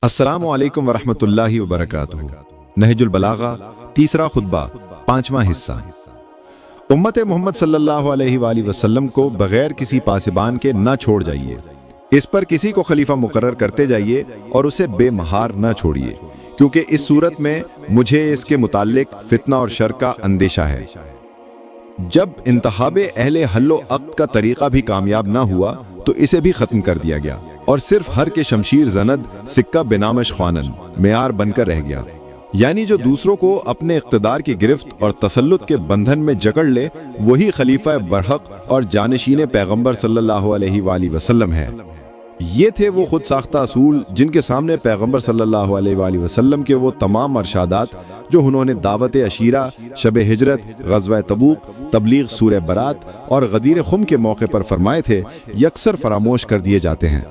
السلام علیکم ورحمۃ اللہ وبرکاتہ۔ نہج البلاغہ، تیسرا خطبہ، 5واں حصہ۔ امت محمد صلی اللہ علیہ وآلہ وسلم کو بغیر کسی پاسبان کے نہ چھوڑ جائیے، اس پر کسی کو خلیفہ مقرر کرتے جائیے اور اسے بے مہار نہ چھوڑیے، کیونکہ اس صورت میں مجھے اس کے متعلق فتنہ اور شر کا اندیشہ ہے۔ جب انتخاب اہل حل و عقد کا طریقہ بھی کامیاب نہ ہوا تو اسے بھی ختم کر دیا گیا اور صرف ہر کے شمشیر زند سکہ بنامش خوانن معیار بن کر رہ گیا، یعنی جو دوسروں کو اپنے اقتدار کی گرفت اور تسلط کے بندھن میں جکڑ لے وہی خلیفہ برحق اور جانشین پیغمبر صلی اللہ علیہ وآلہ وسلم ہے۔ یہ تھے وہ خود ساختہ اصول جن کے سامنے پیغمبر صلی اللہ علیہ وآلہ وسلم کے وہ تمام ارشادات جو انہوں نے دعوت عشیرہ، شب ہجرت، غزوہ تبوک، تبلیغ سورہ برات اور غدیر خم کے موقع پر فرمائے تھے، یکسر فراموش کر دیے جاتے ہیں۔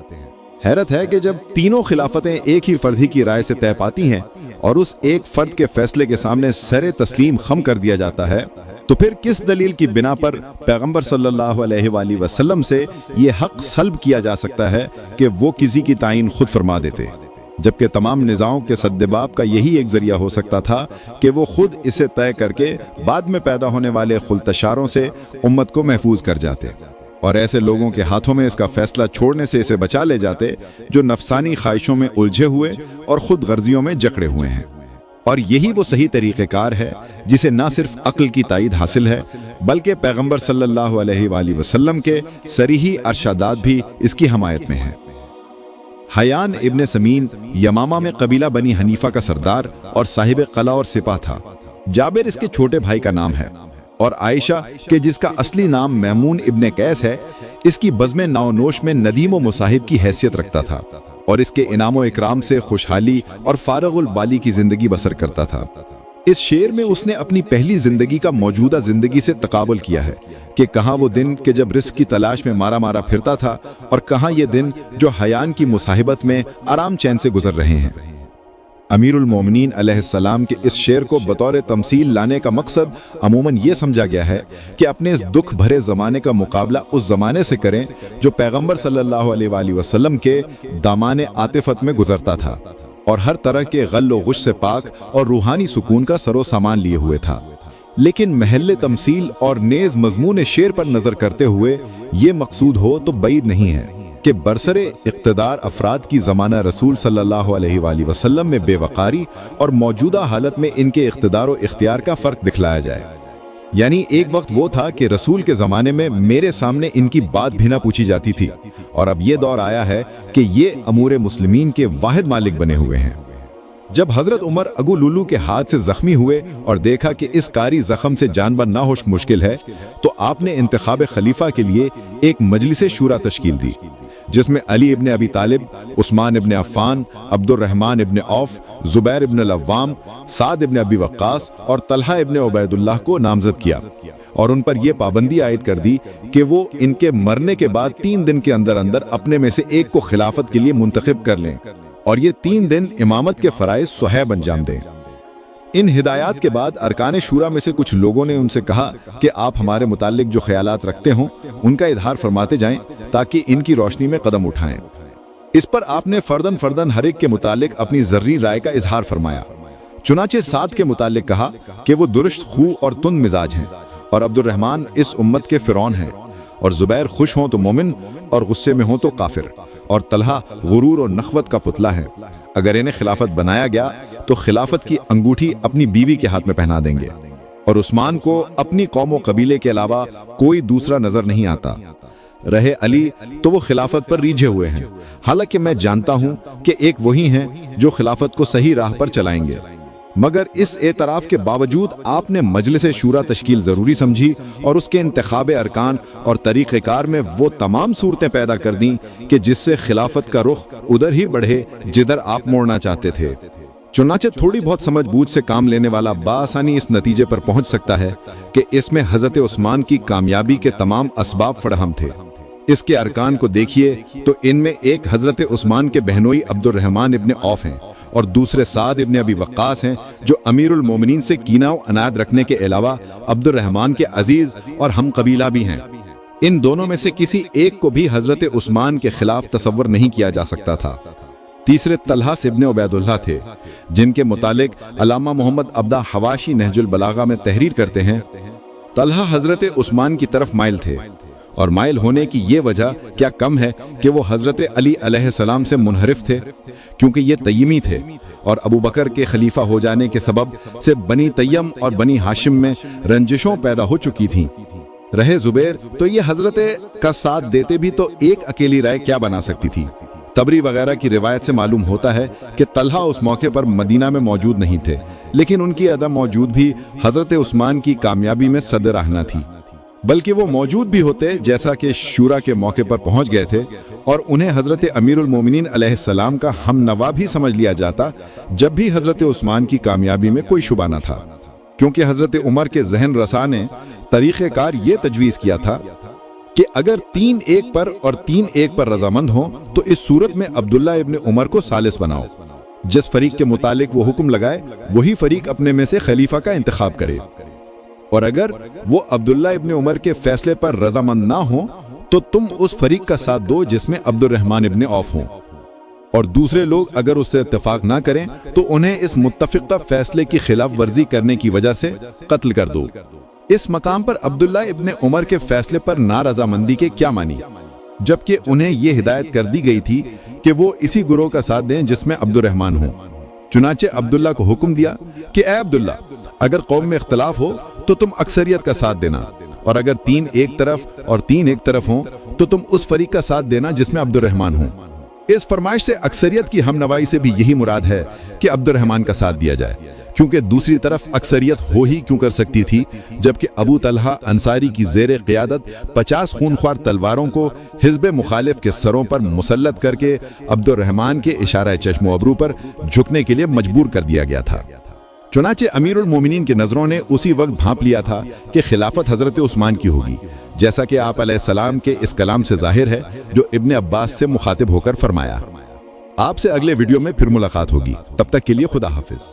حیرت ہے کہ جب تینوں خلافتیں ایک ہی فرد ہی کی رائے سے طے پاتی ہیں اور اس ایک فرد کے فیصلے کے سامنے سر تسلیم خم کر دیا جاتا ہے، تو پھر کس دلیل کی بنا پر پیغمبر صلی اللہ علیہ وآلہ وسلم سے یہ حق سلب کیا جا سکتا ہے کہ وہ کسی کی تعین خود فرما دیتے، جبکہ تمام نزاعوں کے سدباب کا یہی ایک ذریعہ ہو سکتا تھا کہ وہ خود اسے طے کر کے بعد میں پیدا ہونے والے خلتشاروں سے امت کو محفوظ کر جاتے اور ایسے لوگوں کے ہاتھوں میں اس کا فیصلہ چھوڑنے سے اسے بچا لے جاتے جو نفسانی خواہشوں میں الجھے ہوئے اور خود غرضیوں میں جکڑے ہوئے ہیں۔ اور یہی وہ صحیح طریقہ کار ہے جسے نہ صرف عقل کی تائید حاصل ہے بلکہ پیغمبر صلی اللہ علیہ وآلہ وسلم کے صریحی ارشادات بھی اس کی حمایت میں ہیں۔ حیان ابن سمین یمامہ میں قبیلہ بنی حنیفہ کا سردار اور صاحب قلعہ اور سپاہ تھا۔ جابر اس کے چھوٹے بھائی کا نام ہے اور عائشہ کہ جس کا اصلی نام میمون ابن قیس ہے، اس کی بزم نونوش میں ندیم و مصاحب کی حیثیت رکھتا تھا اور اس کے انعام و اکرام سے خوشحالی اور فارغ البالی کی زندگی بسر کرتا تھا۔ اس شعر میں اس نے اپنی پہلی زندگی کا موجودہ زندگی سے تقابل کیا ہے کہ کہاں وہ دن کہ جب رزق کی تلاش میں مارا مارا پھرتا تھا اور کہاں یہ دن جو حیان کی مصاحبت میں آرام چین سے گزر رہے ہیں۔ امیر المومنین علیہ السلام کے اس شعر کو بطور تمثیل لانے کا مقصد عموماً یہ سمجھا گیا ہے کہ اپنے اس دکھ بھرے زمانے کا مقابلہ اس زمانے سے کریں جو پیغمبر صلی اللہ علیہ وآلہ وسلم کے دامان عاطفت میں گزرتا تھا اور ہر طرح کے غل و غش سے پاک اور روحانی سکون کا سر و سامان لیے ہوئے تھا۔ لیکن محل تمثیل اور نیز مضمون شعر پر نظر کرتے ہوئے یہ مقصود ہو تو بعید نہیں ہے کہ برسر اقتدار افراد کی زمانہ رسول صلی اللہ علیہ وآلہ وسلم میں بے وقاری اور موجودہ حالت میں ان کے اقتدار و اختیار کا فرق دکھلایا جائے۔ یعنی ایک وقت وہ تھا کہ رسول کے زمانے میں میرے سامنے ان کی بات بھی نہ پوچھی جاتی تھی، اور اب یہ دور آیا ہے کہ یہ امور مسلمین کے واحد مالک بنے ہوئے ہیں۔ جب حضرت عمر اگو لولو کے ہاتھ سے زخمی ہوئے اور دیکھا کہ اس کاری زخم سے جان بر نہ ہوش مشکل ہے، تو آپ نے انتخاب خلیفہ کے لیے ایک مجلس شورا تشکیل دی، جس میں علی ابن ابی طالب، عثمان ابن عفان، عبد الرحمن ابن عوف، زبیر ابن العوام، سعد ابن ابی وقاص اور طلحہ ابن عبید اللہ کو نامزد کیا، اور ان پر یہ پابندی عائد کر دی کہ وہ ان کے مرنے کے بعد 3 دن کے اندر اندر اپنے میں سے ایک کو خلافت کے لیے منتخب کر لیں اور یہ 3 دن امامت کے فرائض صحیح انجام دیں۔ ان ہدایات کے بعد ارکان شورا میں سے کچھ لوگوں نے ان سے کہا کہ آپ ہمارے متعلق جو خیالات رکھتے ہوں ان کا اظہار فرماتے جائیں تاکہ ان کی روشنی میں قدم اٹھائیں۔ اس پر آپ نے فرداً ہر ایک کے متعلق اپنی ذری رائے کا اظہار فرمایا۔ چنانچہ سعد کے متعلق کہا کہ وہ درست خو اور تند مزاج ہیں اور عبد الرحمن اس امت کے فرعون ہیں، اور زبیر خوش ہوں تو مومن اور غصے میں ہوں تو کافر، اور طلحہ غرور اور نخوت کا پتلا ہے، اگر انہیں خلافت بنایا گیا تو خلافت کی انگوٹھی اپنی بیوی کے ہاتھ میں پہنا دیں گے، اور عثمان کو اپنی قوم و قبیلے کے علاوہ کوئی دوسرا نظر نہیں آتا۔ رہے علی تو وہ خلافت پر ریجھے ہوئے ہیں، حالانکہ میں جانتا ہوں کہ ایک وہی ہیں جو خلافت کو صحیح راہ پر چلائیں گے، مگر اس اعتراف کے باوجود آپ نے مجلس شورا تشکیل ضروری سمجھی اور اس کے انتخاب ارکان اور طریقہ کار میں وہ تمام صورتیں پیدا کر دیں کہ جس سے خلافت کا رخ ادھر ہی بڑھے جدھر آپ موڑنا چاہتے تھے۔ چنانچہ تھوڑی بہت سمجھ بوجھ سے کام لینے والا بآسانی اس نتیجے پر پہنچ سکتا ہے کہ اس میں حضرت عثمان کی کامیابی کے تمام اسباب فراہم تھے۔ اس کے ارکان کو دیکھیے تو ان میں ایک حضرت عثمان کے بہنوئی عبد الرحمن ابن عوف ہیں اور دوسرے سعد ابن ابی وقاص ہیں جو امیر المومنین سے کینہ و عناد رکھنے کے علاوہ عبد الرحمن کے عزیز اور ہم قبیلہ بھی ہیں۔ ان دونوں میں سے کسی ایک کو بھی حضرت عثمان کے خلاف تصور نہیں کیا جا سکتا تھا۔ تیسرے طلحہ ابن عبیداللہ تھے، جن کے متعلق علامہ محمد عبدہ حواشی نہج البلاغہ میں تحریر کرتے ہیں، طلحہ حضرت عثمان کی طرف مائل تھے، اور مائل ہونے کی یہ وجہ کیا کم ہے کہ وہ حضرت علی علیہ السلام سے منحرف تھے، کیونکہ یہ تیمی تھے، اور ابو بکر کے خلیفہ ہو جانے کے سبب سے بنی تیم اور بنی ہاشم میں رنجشوں پیدا ہو چکی تھیں۔ رہے زبیر تو یہ حضرت کا ساتھ دیتے بھی تو ایک اکیلی رائے کیا بنا سکتی تھی۔ تبری وغیرہ کی روایت سے معلوم ہوتا ہے کہ طلحہ اس موقع پر مدینہ میں موجود نہیں تھے، لیکن ان کی عدم موجود بھی حضرت عثمان کی کامیابی میں صد رہنا تھی، بلکہ وہ موجود بھی ہوتے جیسا کہ شورا کے موقع پر پہنچ گئے تھے، اور انہیں حضرت امیر المومنین علیہ السلام کا ہم نوا بھی سمجھ لیا جاتا جب بھی حضرت عثمان کی کامیابی میں کوئی شبہ نہ تھا، کیونکہ حضرت عمر کے ذہن رساں نے طریقہ کار یہ تجویز کیا تھا کہ اگر 3 ایک پر اور 3 ایک پر رضامند ہوں تو اس صورت میں عبداللہ ابن عمر کو ثالث بناؤ، جس فریق کے متعلق وہ حکم لگائے وہی فریق اپنے میں سے خلیفہ کا انتخاب کرے، اور اگر وہ عبداللہ ابن عمر کے فیصلے پر رضامند نہ ہوں تو تم اس فریق کا ساتھ دو جس میں عبد الرحمن ابن عوف ہوں، اور دوسرے لوگ اگر اس سے اتفاق نہ کریں تو انہیں اس متفقہ فیصلے کی خلاف ورزی کرنے کی وجہ سے قتل کر دو۔ اس مقام پر عبداللہ ابن عمر کے فیصلے پر نارضامندی کے کیا معنی، جبکہ انہیں یہ ہدایت کر دی گئی تھی کہ وہ اسی گروہ کا ساتھ دیں جس میں عبد الرحمن ہوں۔ چنانچہ عبداللہ کو حکم دیا کہ اے عبداللہ، اگر قوم میں اختلاف ہو تو تم اکثریت کا ساتھ دینا، اور اگر 3 ایک طرف اور 3 ایک طرف ہوں تو تم اس فریق کا ساتھ دینا جس میں عبد الرحمن ہوں۔ اس فرمائش سے اکثریت کی ہم نوائی سے بھی یہی مراد ہے کہ عبد الرحمن کا ساتھ دیا جائے، کیونکہ دوسری طرف اکثریت ہو ہی کیوں کر سکتی تھی جبکہ ابو طلحہ انصاری کی زیر قیادت 50 خونخوار تلواروں کو حزب مخالف کے سروں پر مسلط کر کے عبد الرحمن کے اشارہ چشم و ابرو پر جھکنے کے لیے مجبور کر دیا گیا تھا۔ چنانچہ امیر المومنین کے نظروں نے اسی وقت بھانپ لیا تھا کہ خلافت حضرت عثمان کی ہوگی، جیسا کہ آپ علیہ السلام کے اس کلام سے ظاہر ہے جو ابن عباس سے مخاطب ہو کر فرمایا۔ آپ سے اگلے ویڈیو میں پھر ملاقات ہوگی، تب تک کے لیے خدا حافظ۔